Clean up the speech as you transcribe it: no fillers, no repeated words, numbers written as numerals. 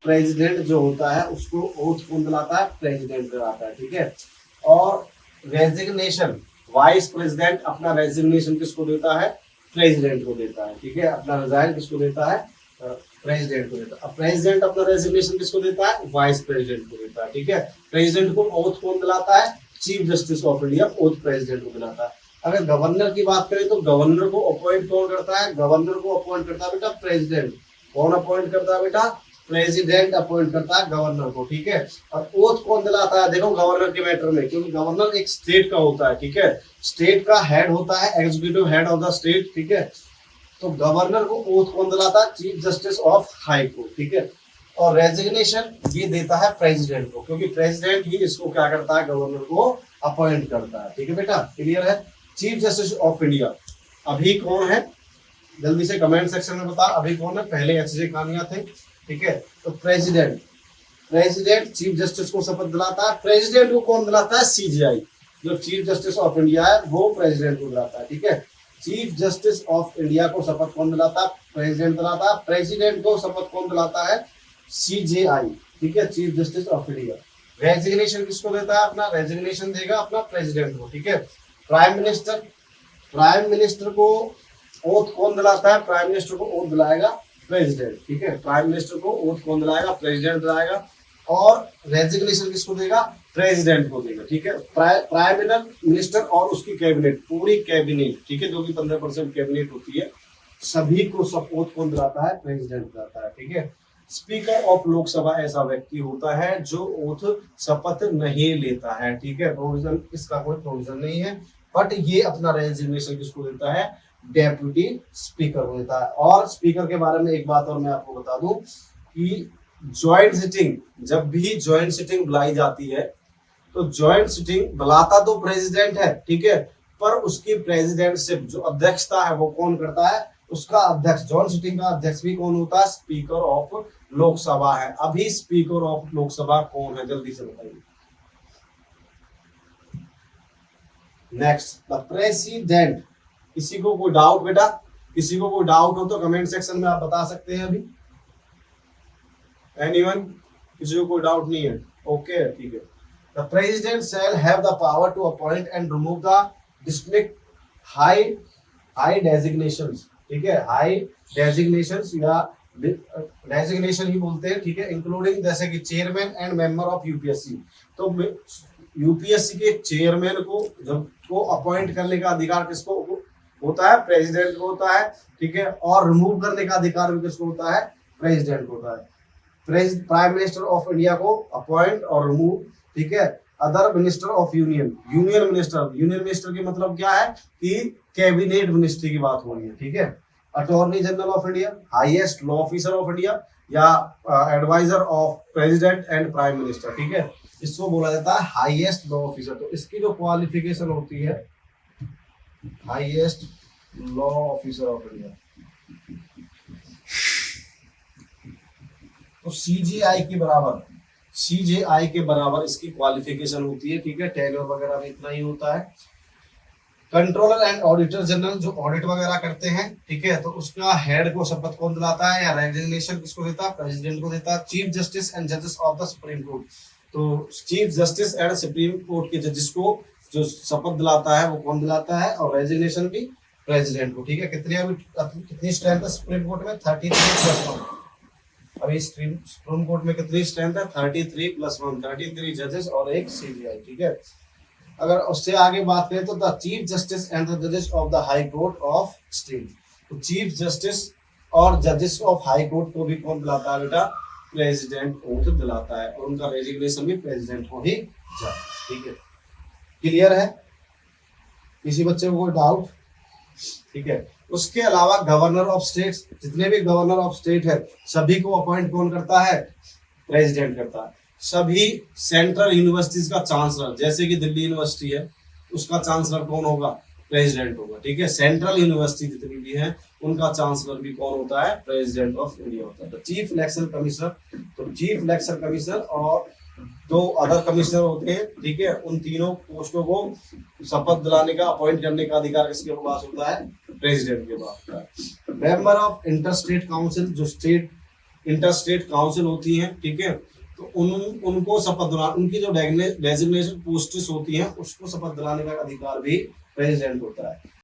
President जो होता है उसको ओथ कौन दिलाता है? प्रेसिडेंट दिलाता है, ठीक है। और रेजिग्नेशन, वाइस प्रेसिडेंट अपना रेजिग्नेशन किसको देता है? प्रेसिडेंट को देता है, ठीक है। अपना रिजाइन किसको देता है? प्रेसिडेंट को देता है। अब प्रेसिडेंट अपना रेजिग्नेशन किसको देता है? वाइस प्रेसिडेंट को देता है, ठीक है। प्रेसिडेंट को ओथ कौन दिलाता है? Chief justice of India oath president को दिलाता है। अगर गवर्नर की बात करें तो गवर्नर को अपॉइंट कौन करता है? गवर्नर को अपॉइंट करता है बेटा प्रेसिडेंट। कौन अपॉइंट करता है बेटा? प्रेसिडेंट अपॉइंट करता है गवर्नर को, ठीक है। और ओथ कौन दिलाता है? देखो गवर्नर के मैटर में, क्योंकि गवर्नर एक स्टेट का होता है, ठीक है। स्टेट का हेड होता है, executive head of the state, ठीक है। तो गवर्नर को ओथ कौन दिलाता है? Chief justice of high court, ठीक है। और रेजिग्नेशन ये देता है प्रेसिडेंट को, क्योंकि प्रेसिडेंट ही इसको क्या करता है? गवर्नर को अपॉइंट करता है, ठीक है बेटा, क्लियर है। चीफ जस्टिस ऑफ इंडिया अभी कौन है? जल्दी से कमेंट सेक्शन में बता, अभी कौन है? पहले एच जे कानिया थे, ठीक है। तो प्रेसिडेंट, प्रेसिडेंट चीफ जस्टिस को शपथ दिलाता है। प्रेसिडेंट को कौन दिलाता है? सीजीआई, जो चीफ जस्टिस ऑफ इंडिया है वो प्रेसिडेंट को दिलाता है, ठीक है। चीफ जस्टिस ऑफ इंडिया को शपथ कौन दिलाता है? प्रेसिडेंट दिलाता है। प्रेसिडेंट को शपथ कौन दिलाता है? सीजेआई, ठीक है, chief justice of India. Resignation किसको देता है? अपना रेजिग्नेशन देगा अपना प्रेसिडेंट को, ठीक है। प्राइम मिनिस्टर, प्राइम मिनिस्टर को ओथ कौन दिलाता है? प्राइम मिनिस्टर को ओथ दिलाएगा प्रेसिडेंट, ठीक है। प्राइम मिनिस्टर को ओथ कौन दिलाएगा? प्रेसिडेंट दिलाएगा। और रेजिग्नेशन किसको देगा? प्रेसिडेंट को देगा, ठीक है। प्राइम मिनिस्टर और उसकी कैबिनेट, पूरी कैबिनेट, ठीक है, जो कि 15% कैबिनेट होती है, सभी को सब ओथ कौन दिलाता है? प्रेसिडेंट दिलाता है, ठीक है। स्पीकर ऑफ लोकसभा ऐसा व्यक्ति होता है जो ओथ शपथ नहीं लेता है, ठीक है। प्रोविजन, इसका कोई प्रोविजन नहीं है, बट ये अपना रेजिग्नेशन किसको देता है? डेप्यूटी स्पीकर को देता है। और स्पीकर के बारे में एक बात और मैं आपको बता दूं कि ज्वाइंट सिटिंग, जब भी ज्वाइंट सिटिंग बुलाई जाती है तो ज्वाइंट सिटिंग बुलाता तो प्रेसिडेंट है, ठीक है, पर उसकी प्रेसिडेंटशिप, जो अध्यक्षता है, वो कौन करता है? उसका अध्यक्ष, ज्वाइंट सिटिंग का अध्यक्ष भी कौन होता है? स्पीकर ऑफ लोकसभा है। अभी स्पीकर ऑफ लोकसभा कौन है? जल्दी से बताइए। Next, the president. किसी को कोई डाउट बेटा? किसी को कोई डाउट हो तो कमेंट सेक्शन में आप बता सकते हैं अभी। एनीवन? किसी को कोई डाउट नहीं है? ओके, ठीक है। The president shall have the power to appoint and remove the district high designations, ठीक है, हाई डेजिग्नेशंस या डेजिग्नेशन ही बोलते हैं, ठीक है, इंक्लूडिंग जैसे कि chairman and member of UPSC. तो यूपीएससी के चेयरमैन को जब को अपॉइंट करने का अधिकार किसको होता है? प्रेसिडेंट को होता है, ठीक है। और रिमूव करने का अधिकार भी किसको होता है? प्रेसिडेंट को होता है। प्राइम मिनिस्टर ऑफ इंडिया को अपॉइंट और रिमूव, ठीक है। Other minister of union, union minister, union minister की मतलब क्या है? कि कैबिनेट मिनिस्ट्री की बात हो रही है, ठीक है। Attorney general of India, highest law officer of India, या adviser of president and prime minister, ठीक है, इसको बोला जाता है हाईएस्ट लॉ ऑफिसर। तो इसकी जो क्वालिफिकेशन होती है, highest law officer of India, तो सीजेआई के बराबर, सीजेआई के बराबर इसकी क्वालिफिकेशन होती है, ठीक है। टेलर वगैरह में इतना ही होता है। कंट्रोलर एंड ऑडिटर जनरल जो ऑडिट वगैरह करते हैं, ठीक है, तो उसका हेड को शपथ कौन दिलाता है या रेजिग्नेशन किसको देता है? प्रेसिडेंट को देता है। चीफ जस्टिस एंड जजेस ऑफ द सुप्रीम कोर्ट, तो chief justice and supreme court के जजेस को जो शपथ दिलाता है वो कौन दिलाता है? और रेजिग्नेशन भी प्रेसिडेंट को, ठीक है। कितनी स्ट्रेंथ है सुप्रीम कोर्ट में? 33+1। अभी सुप्रीम कोर्ट में कितनी स्ट्रेंथ है? 33+1, 33 जजेस और एक सीजीआई, ठीक है। अगर उससे आगे बात करें तो the chief justice and the जजेस of the high court of state, तो चीफ जस्टिस और जजेस ऑफ हाई कोर्ट को भी कौन दिलाता है बेटा? प्रेसिडेंट ओथ दिलाता है, और उनका रेजिग्नेशन भी प्रेसिडेंट को ही जाता है, ठीक है। क्लियर है? किसी बच्चे को कोई डाउट? ठीक है। उसके अलावा गवर्नर ऑफ स्टेट, जितने भी गवर्नर ऑफ स्टेट है सभी को अपॉइंट कौन करता है? प्रेसिडेंट करता है। सभी सेंट्रल यूनिवर्सिटीज का चांसलर, जैसे कि दिल्ली यूनिवर्सिटी है, उसका चांसलर कौन होगा? प्रेसिडेंट होगा, ठीक है। सेंट्रल यूनिवर्सिटी जितनी भी है उनका चांसलर भी कौन होता है? प्रेसिडेंट ऑफ इंडिया होता है। तो चीफ इलेक्शन कमिश्नर, तो चीफ इलेक्शन कमिश्नर और 2 अदर कमिश्नर होते हैं, ठीक है, उन तीनों पोस्टों को शपथ दिलाने का, अपॉइंट करने का अधिकार किसके पास होता है? प्रेसिडेंट के पास होता है। Member of inter state council, जो स्टेट इंटर स्टेट काउंसिल होती हैं, ठीक है, तो उनको शपथ दिला, उनकी जो डेजिग्नेशन पोस्ट्स होती हैं उसको शपथ दिलाने का अधिकार भी प्रेसिडेंट होता है।